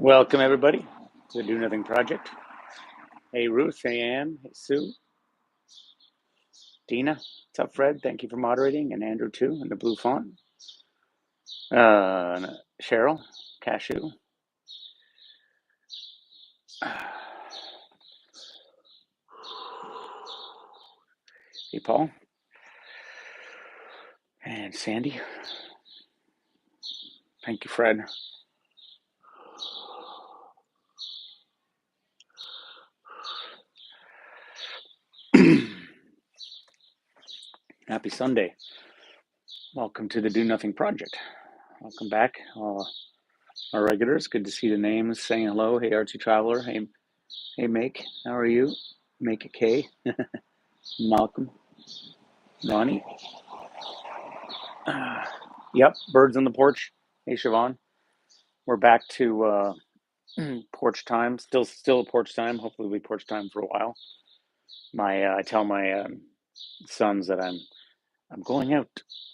Welcome, everybody, to the Do Nothing Project. Hey, Ruth. Hey, Ann. Hey, Sue. Dina. What's up, Fred? Thank you for moderating. And Andrew, too, in the blue font. Cheryl. Cashew. Hey, Paul. And Sandy. Thank you, Fred. Happy Sunday. Welcome to the Do Nothing Project. Welcome back, all our regulars. Good to see the names saying hello. Hey, Artsy Traveler. Hey, Make. How are you? Make a K. Malcolm. Ronnie. Yep, birds on the porch. Hey, Siobhan. We're back to porch time. Still porch time. Hopefully, it'll be porch time for a while. I tell my sons that I'm going out.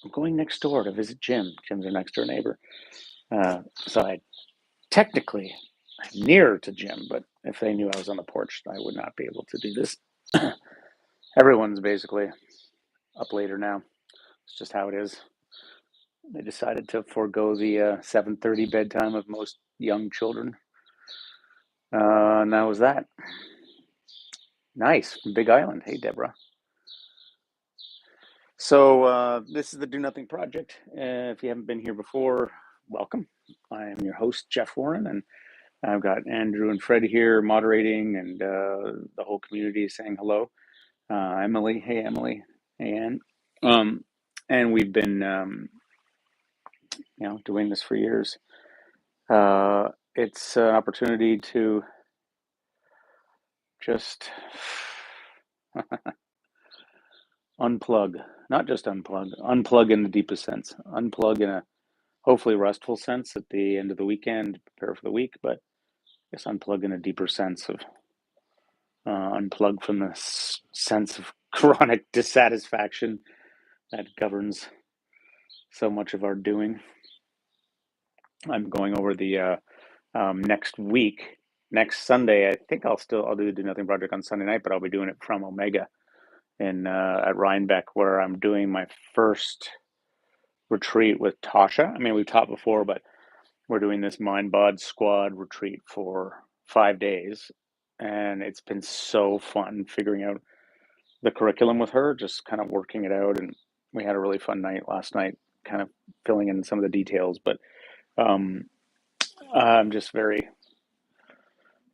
I'm going next door to visit Jim. Jim's our next door neighbor. So I'm nearer to Jim, but if they knew I was on the porch, I would not be able to do this. Everyone's basically up later now. It's just how it is. They decided to forego the 7:30 bedtime of most young children. And that was that. Nice. From Big Island. Hey, Deborah. So this is the Do Nothing Project. If you haven't been here before, welcome. I am your host, Jeff Warren, and I've got Andrew and Fred here moderating, and the whole community is saying hello. Emily. Hey, Emily. Hey, Ann. And we've been doing this for years. It's an opportunity to just unplug, not just unplug in the deepest sense, unplug in a hopefully restful sense at the end of the weekend, prepare for the week, but I guess unplug in a deeper sense of unplug from the sense of chronic dissatisfaction that governs so much of our doing. I'm going over the next Sunday. I think I'll do the Do Nothing Project on Sunday night, but I'll be doing it from Omega at Rhinebeck, where I'm doing my first retreat with Tasha. I mean, we've taught before, but we're doing this Mind Bod Squad retreat for 5 days, and it's been so fun figuring out the curriculum with her, just kind of working it out. And we had a really fun night last night, kind of filling in some of the details. But I'm just very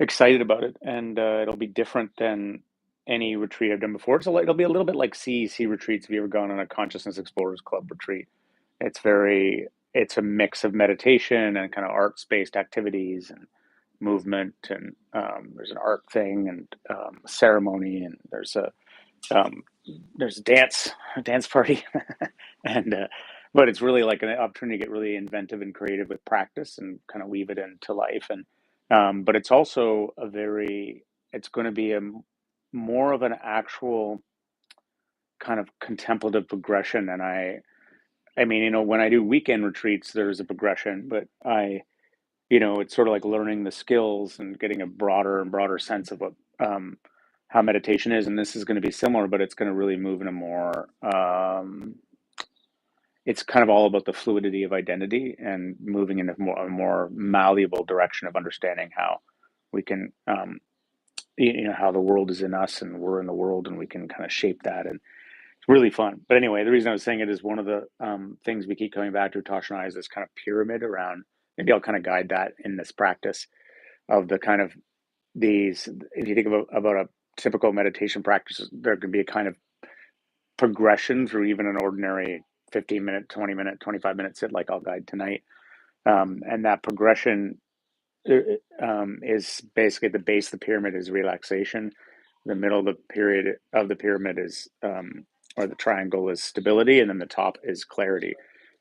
excited about it, and it'll be different than any retreat I've done before. So it'll be a little bit like CEC retreats. If you ever gone on a Consciousness Explorers Club retreat, it's a mix of meditation and kind of arts-based activities and movement, and there's an art thing and ceremony, and there's a dance party, and but it's really like an opportunity to get really inventive and creative with practice and kind of weave it into life. And but it's also it's going to be more of an actual kind of contemplative progression. And I mean, when I do weekend retreats, there's a progression, but it's sort of like learning the skills and getting a broader and broader sense of what how meditation is. And this is going to be similar, but it's going to really move in a more it's kind of all about the fluidity of identity and moving in a more malleable direction of understanding how we can how the world is in us and we're in the world, and we can kind of shape that. And it's really fun. But anyway, the reason I was saying it is one of the things we keep coming back to, Tosh and I, is this kind of pyramid around. Maybe I'll kind of guide that in this practice of the kind of these. If you think about a typical meditation practice, there can be a kind of progression through even an ordinary 15-minute, 20-minute, 25-minute sit like I'll guide tonight. And that progression is basically the base of the pyramid is relaxation. The middle of the pyramid is or the triangle is stability, and then the top is clarity.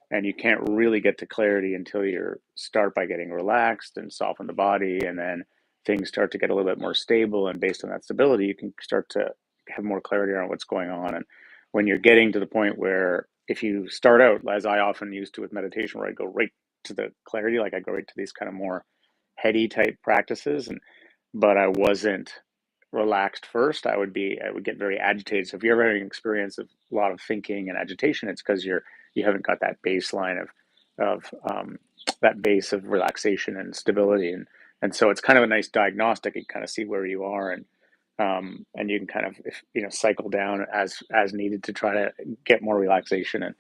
And you can't really get to clarity until you start by getting relaxed and soften the body, and then things start to get a little bit more stable. And based on that stability, you can start to have more clarity around what's going on. And when you're getting to the point where, if you start out, as I often used to with meditation, where I go right to the clarity, like I go right to these kind of more heady type practices, but I wasn't relaxed first. I would get very agitated. So if you're ever having an experience of a lot of thinking and agitation, it's because you haven't got that baseline of that base of relaxation and stability, and so it's kind of a nice diagnostic. You kind of see where you are, and you can kind of, cycle down as needed to try to get more relaxation. And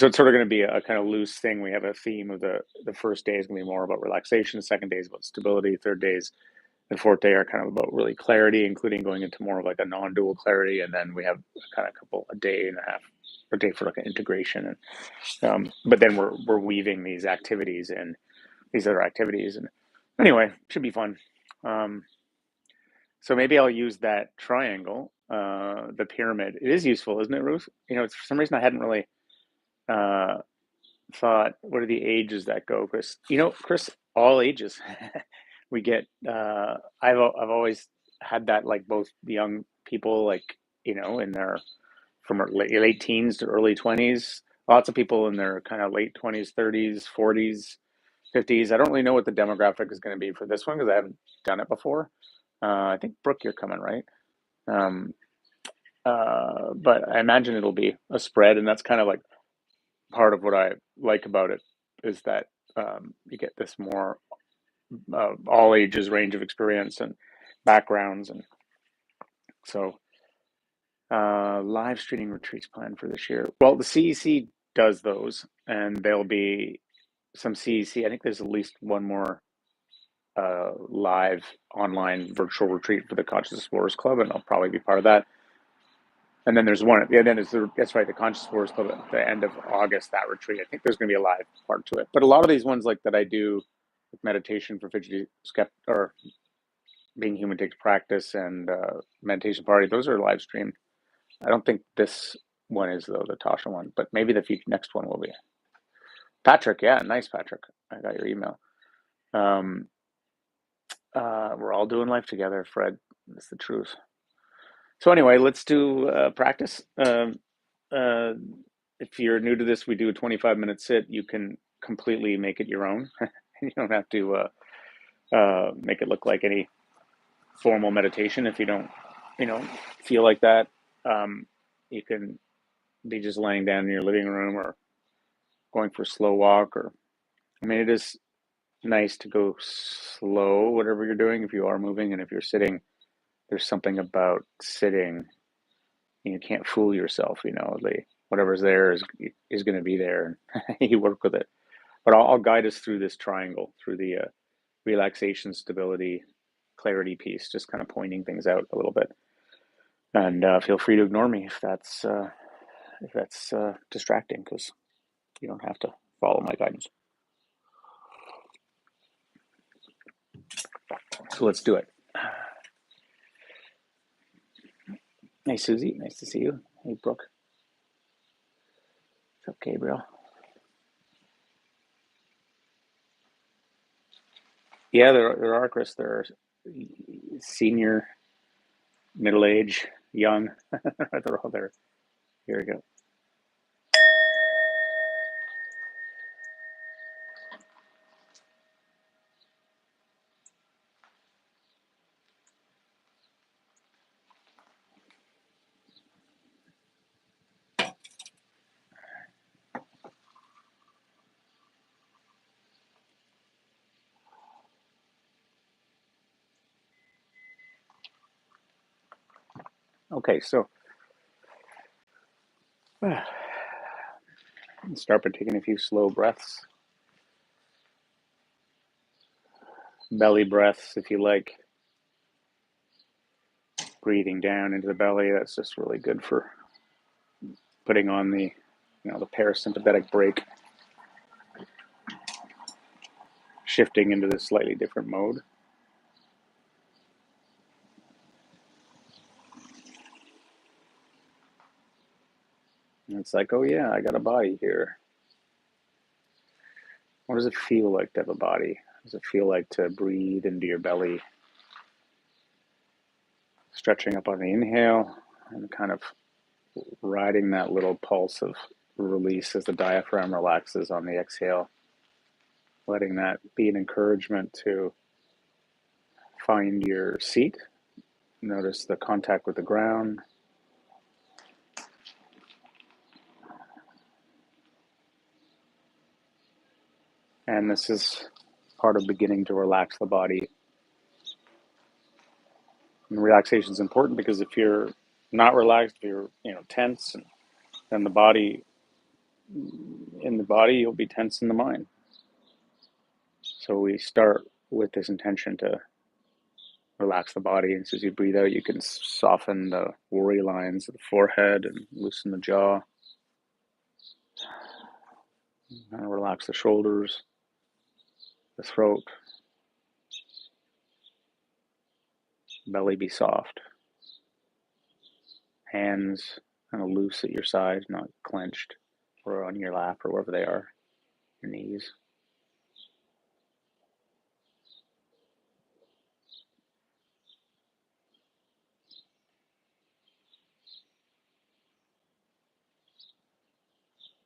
so it's sort of going to be a kind of loose thing. We have a theme of the first day is going to be more about relaxation, the second day is about stability, third days and fourth day are kind of about really clarity, including going into more of like a non-dual clarity, and then we have kind of a day and a half or day for like an integration. And but then we're weaving these activities and these other activities, and anyway, should be fun. So maybe I'll use that triangle, the pyramid. It is useful, isn't it, Ruth? For some reason I hadn't really uh, thought, what are the ages that go, Chris? Chris, all ages. We get. I've always had that, like both young people, like in their from late teens to early 20s. Lots of people in their kind of late 20s, 30s, 40s, 50s. I don't really know what the demographic is going to be for this one because I haven't done it before. I think Brooke, you're coming, right? Um, but I imagine it'll be a spread, and that's kind of like part of what I like about it is that you get this more all ages range of experience and backgrounds, and so live streaming retreats planned for this year. Well, the CEC does those, and there'll be some CEC. I think there's at least one more live online virtual retreat for the Conscious Explorers Club, and I'll probably be part of that. And then there's one, yeah, then that's right, the Conscious Explorers Club at the end of August, that retreat. I think there's going to be a live part to it. But a lot of these ones like that I do with meditation for fidgety or being human takes practice and meditation party, those are live streamed. I don't think this one is though, the Tasha one, but maybe the next one will be. Patrick, yeah, nice Patrick. I got your email. We're all doing life together, Fred. That's the truth. So anyway, let's do practice. If you're new to this, we do a 25-minute sit. You can completely make it your own. You don't have to make it look like any formal meditation if you don't, feel like that. You can be just laying down in your living room or going for a slow walk, it is nice to go slow, whatever you're doing, if you are moving, and if you're sitting, there's something about sitting, you can't fool yourself, whatever's there is going to be there, and you work with it. But I'll guide us through this triangle, through the relaxation, stability, clarity piece, just kind of pointing things out a little bit. And feel free to ignore me if that's distracting, because you don't have to follow my guidance. So let's do it. Hey, Susie, nice to see you. Hey, Brooke. What's up, Gabriel? Yeah, there are, Chris. There are senior, middle age, young. They're all there. Here we go. Okay, so start by taking a few slow breaths. Belly breaths, if you like. Breathing down into the belly, that's just really good for putting on the parasympathetic brake. Shifting into this slightly different mode. And it's like, oh yeah, I got a body here. What does it feel like to have a body? Does it feel like to breathe into your belly? Stretching up on the inhale and kind of riding that little pulse of release as the diaphragm relaxes on the exhale. Letting that be an encouragement to find your seat. Notice the contact with the ground. And this is part of beginning to relax the body. And relaxation is important because if you're not relaxed, if you're tense, and then in the body you'll be tense in the mind. So we start with this intention to relax the body, and so as you breathe out, you can soften the worry lines of the forehead and loosen the jaw, and relax the shoulders, the throat, belly be soft, hands kind of loose at your side, not clenched, or on your lap or wherever they are, your knees.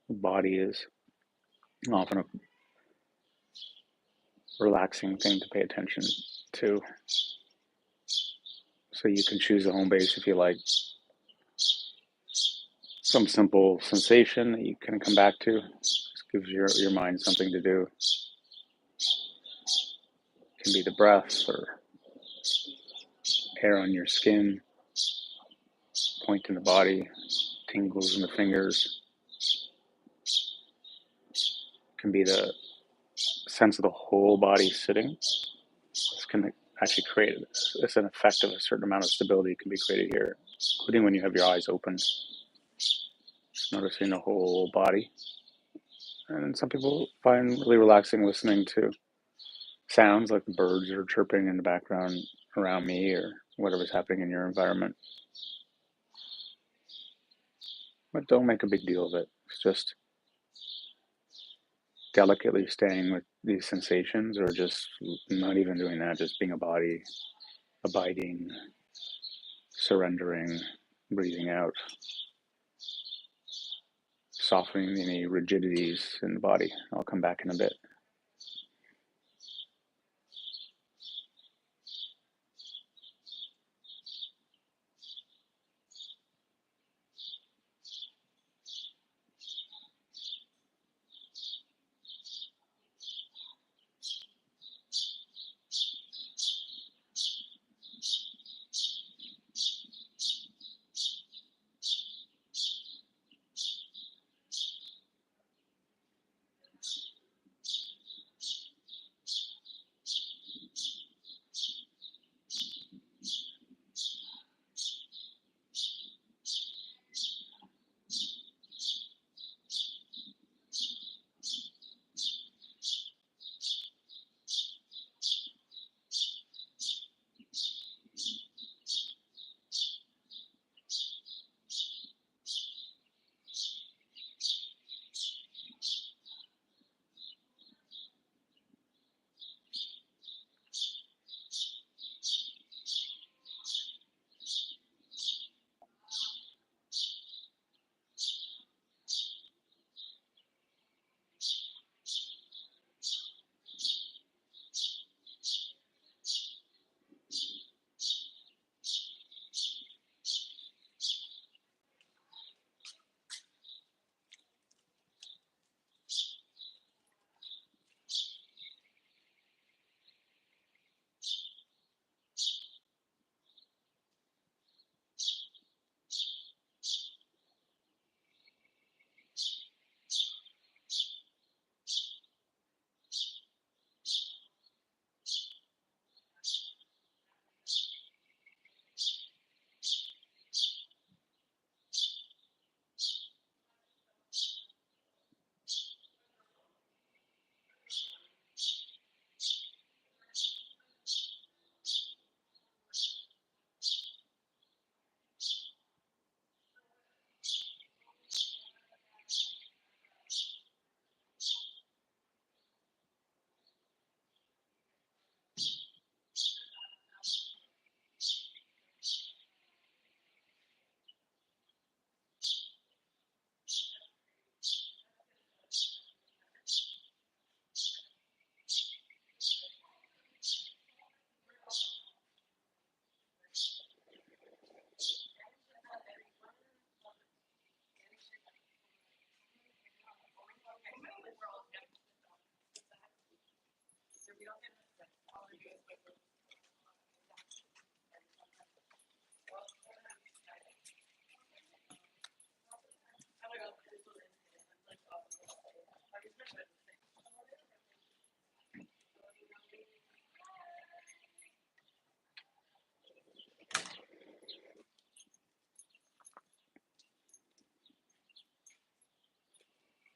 The body is often a relaxing thing to pay attention to. So you can choose a home base if you like. Some simple sensation that you can come back to. Just gives your mind something to do. It can be the breath or hair on your skin, point in the body, tingles in the fingers. It can be the sense of the whole body sitting. This can actually create, it's an effect of a certain amount of stability can be created here, including when you have your eyes open. Just noticing the whole body. And some people find really relaxing listening to sounds like the birds are chirping in the background around me or whatever's happening in your environment. But don't make a big deal of it. It's just delicately staying with these sensations, or just not even doing that, just being a body, abiding, surrendering, breathing out, softening any rigidities in the body. I'll come back in a bit.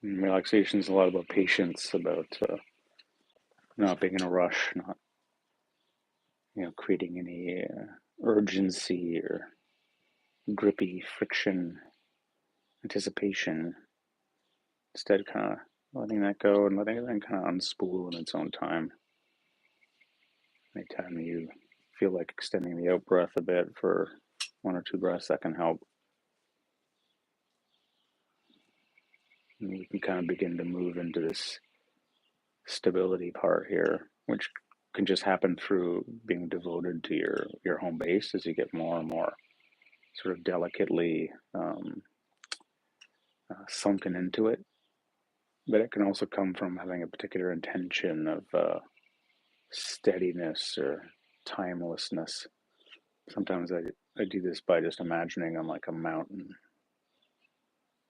And relaxation is a lot about patience, about not being in a rush, not creating any urgency or grippy friction, anticipation. Instead, kind of letting that go and letting it then kind of unspool in its own time. Anytime you feel like extending the out breath a bit for one or two breaths, that can help. And you can kind of begin to move into this stability part here, which can just happen through being devoted to your home base as you get more and more sort of delicately sunken into it. But it can also come from having a particular intention of steadiness or timelessness. Sometimes I do this by just imagining I'm like a mountain.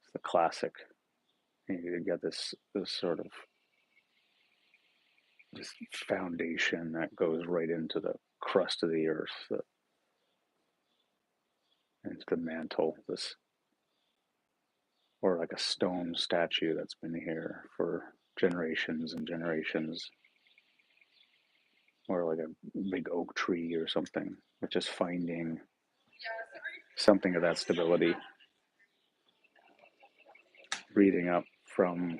It's the classic. You get this sort of this foundation that goes right into the crust of the earth, into the mantle. This, or like a stone statue that's been here for generations and generations, or like a big oak tree or something. But just finding something of that stability, breathing up from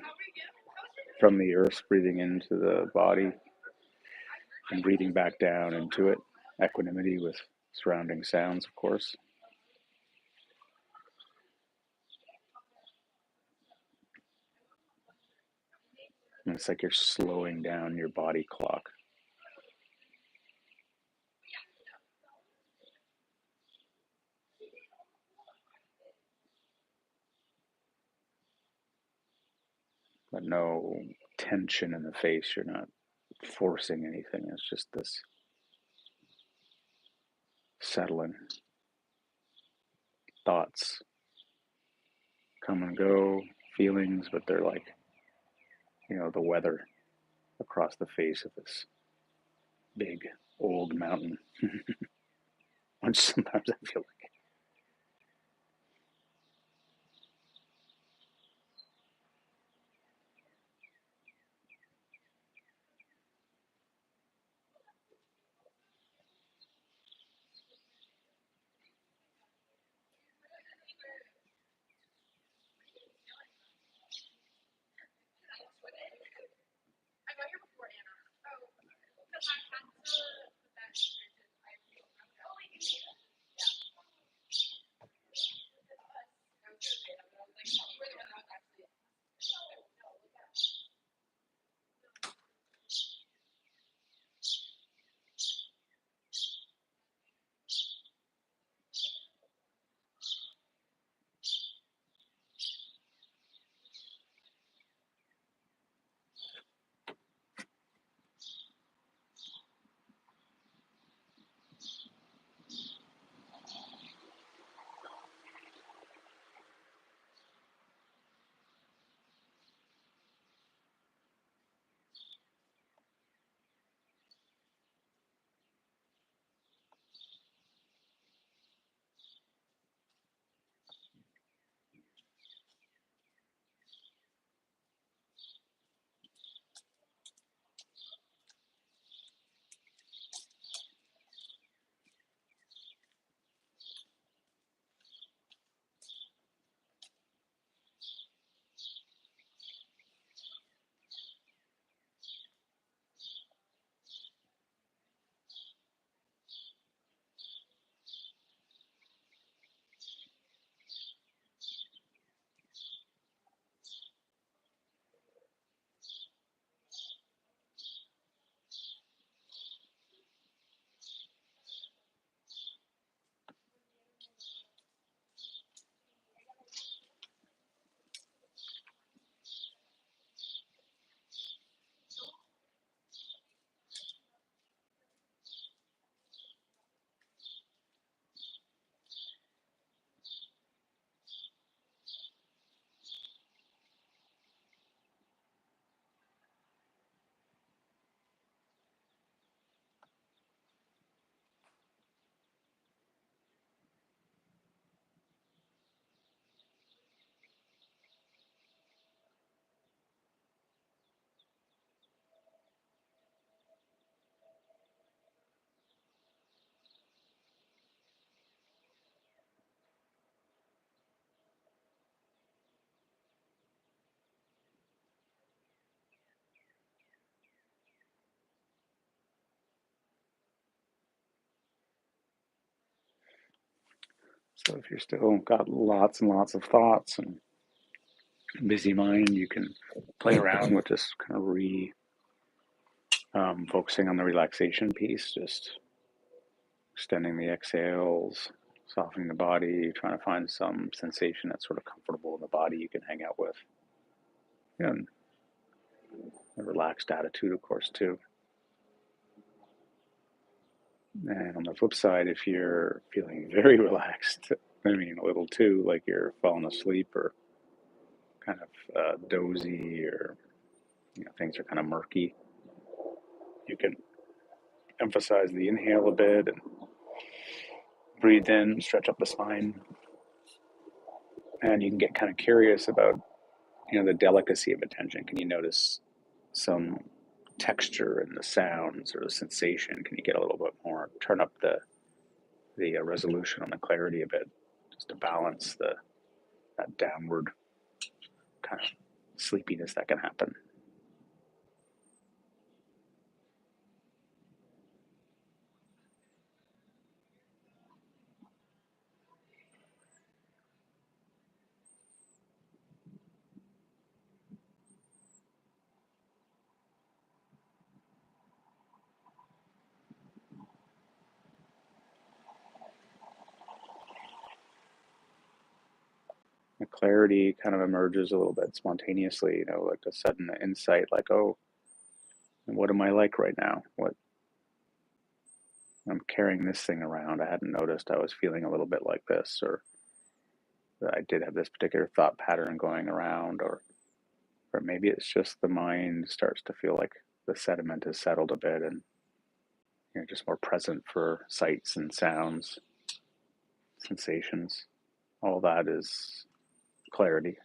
the earth, breathing into the body, and breathing back down into it. Equanimity with surrounding sounds, of course. And it's like you're slowing down your body clock. But no tension in the face. You're not forcing anything. It's just this settling. Thoughts come and go, feelings, but they're like, the weather across the face of this big old mountain, which sometimes I feel like. So if you're still got lots and lots of thoughts and busy mind, you can play around with just kind of focusing on the relaxation piece, just extending the exhales, softening the body, trying to find some sensation that's sort of comfortable in the body you can hang out with. And a relaxed attitude, of course, too. And on the flip side, if you're feeling very relaxed, I mean, a little too, like you're falling asleep or kind of dozy, or things are kind of murky, you can emphasize the inhale a bit and breathe in, stretch up the spine, and you can get kind of curious about the delicacy of attention. Can you notice some texture in the sounds or the sensation? Can you get a little bit more, turn up the resolution on the clarity a bit, just to balance that downward kind of sleepiness that can happen. The clarity kind of emerges a little bit spontaneously, like a sudden insight, like, oh, what am I like right now? What I'm carrying this thing around. I hadn't noticed I was feeling a little bit like this, or that I did have this particular thought pattern going around, or maybe it's just the mind starts to feel like the sediment is settled a bit, and you're just more present for sights and sounds, sensations. All that is clarity.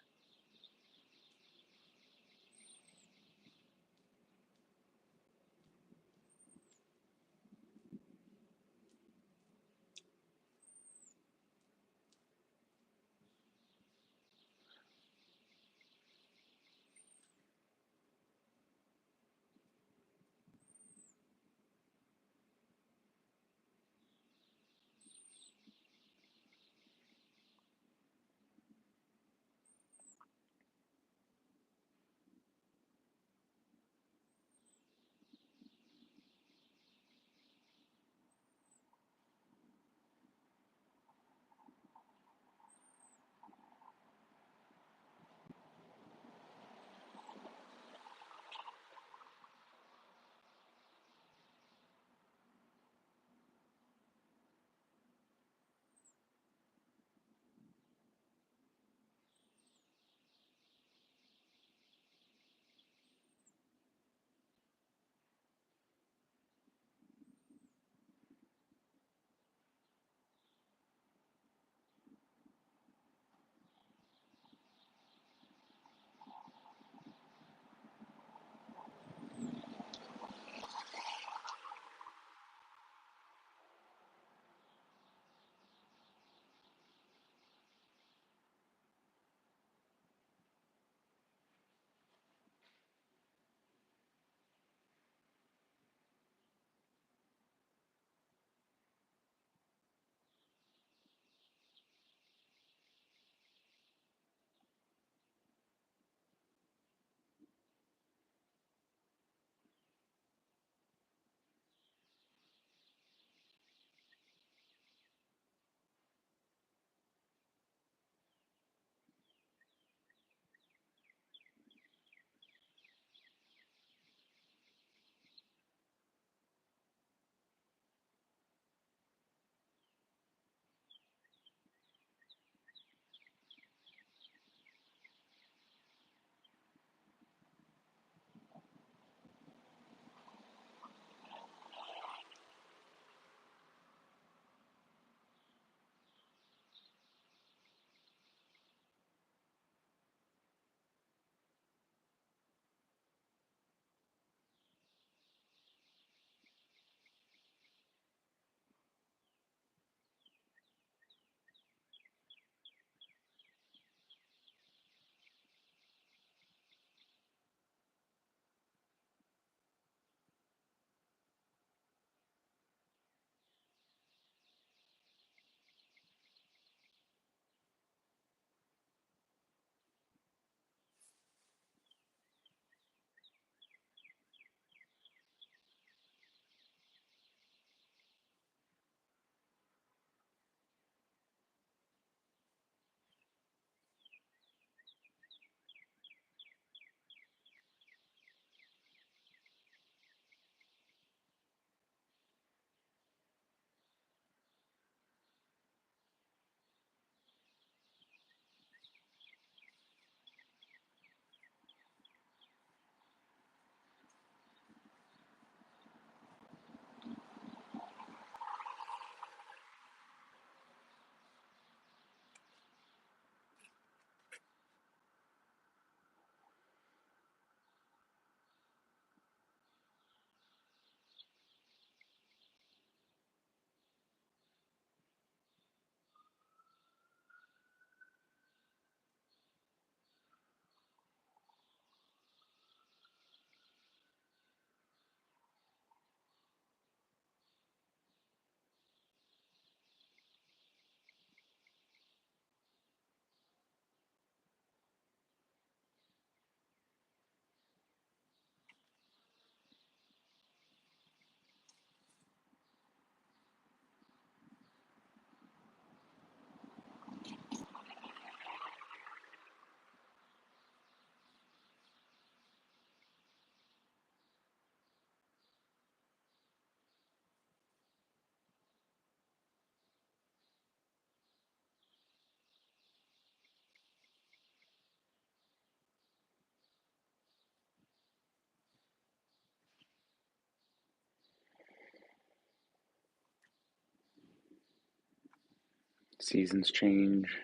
seasons change,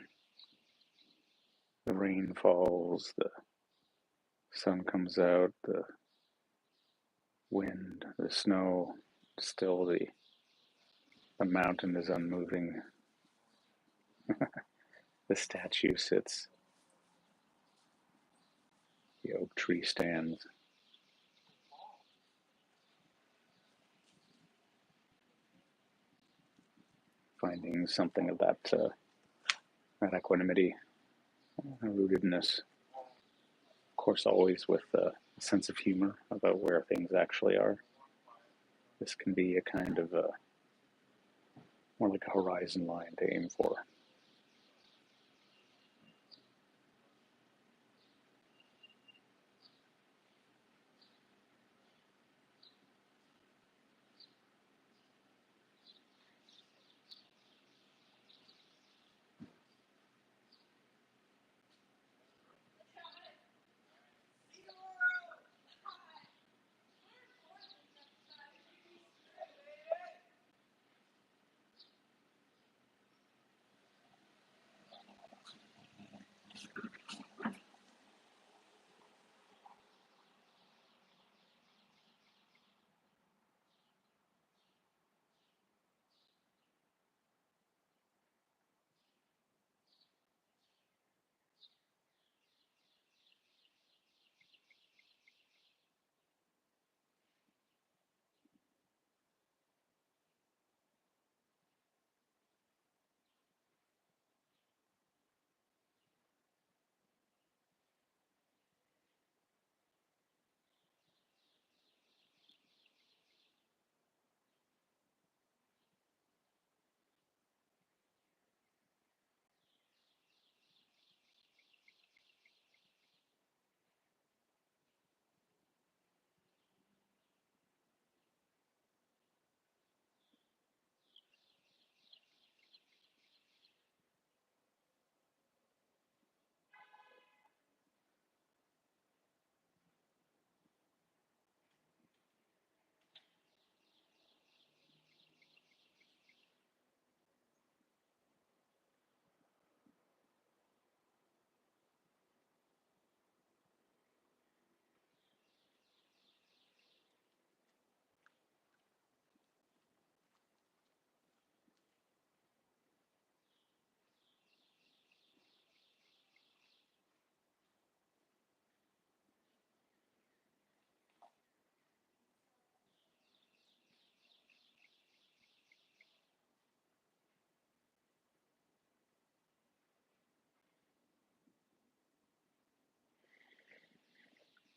the rain falls, the sun comes out, the wind, the snow, still the mountain is unmoving, the statue sits, the oak tree stands. Finding something of that equanimity, rootedness, of course, always with a sense of humor about where things actually are. This can be a kind of more like a horizon line to aim for.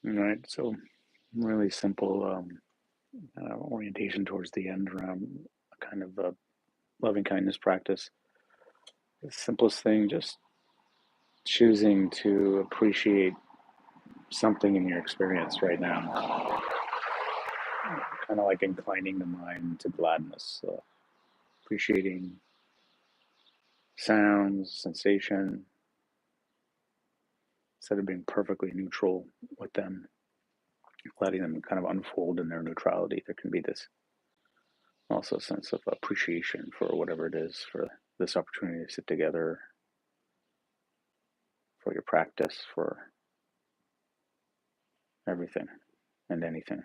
All right, so really simple orientation towards the end around a kind of a loving kindness practice. The simplest thing, just choosing to appreciate something in your experience right now, kind of like inclining the mind to gladness, appreciating sounds, sensation, instead of being perfectly neutral with them, letting them kind of unfold in their neutrality. There can be this also sense of appreciation for whatever it is, for this opportunity to sit together, for your practice, for everything and anything.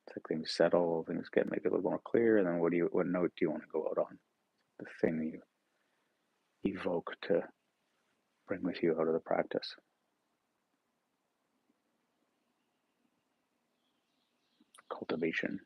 It's like things settle, things get maybe a little more clear, and then what note do you want to go out on? The thing you evoke to bring with you out of the practice. Cultivation.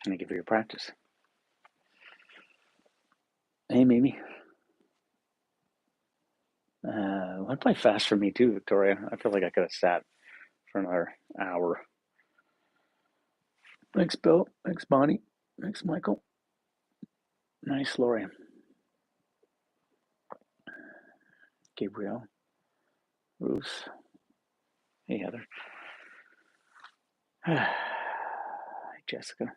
Thank you for your practice. Hey, Mimi. Went by fast for me too, Victoria. I feel like I could have sat for another hour. Thanks, Bill. Thanks, Bonnie. Thanks, Michael. Nice, Lori. Gabriel. Bruce. Hey, Heather. Hey, Jessica.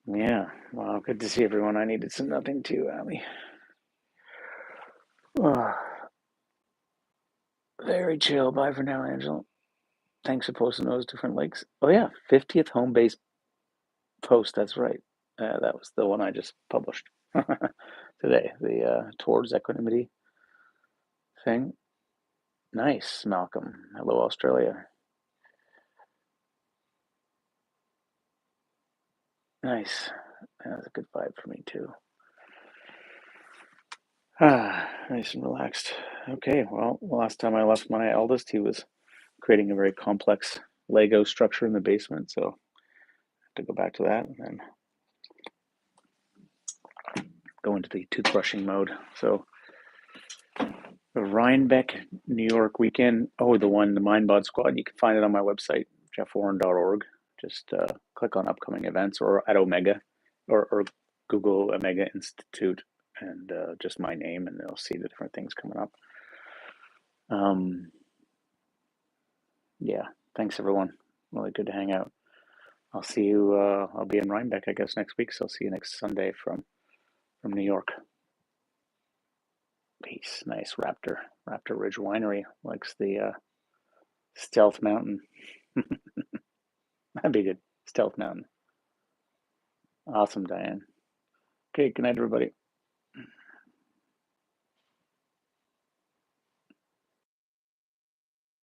Yeah, well, good to see everyone. I needed some nothing too, Abby. Oh, very chill. Bye for now, Angela. Thanks for posting those different links. Oh yeah, 50th home base post. That's right. That was the one I just published today. The towards Equinimity thing. Nice, Malcolm. Hello, Australia. Nice. That was a good vibe for me too. Nice and relaxed. Okay, well, last time I left my eldest, he was creating a very complex Lego structure in the basement, so I have to go back to that and then go into the toothbrushing mode. So the Rhinebeck, New York weekend. Oh, the MindBod Squad. You can find it on my website, jeffwarren.org. Just click on upcoming events or at Omega or Google Omega Institute and just my name, and they'll see the different things coming up. Yeah, thanks everyone. Really good to hang out. I'll see you. I'll be in Rhinebeck, I guess, next week. So I'll see you next Sunday from New York. Peace. Nice Raptor Ridge Winery likes the Stealth Mountain. That'd be good. Stealth Mountain. Awesome, Diane. Okay, good night, everybody.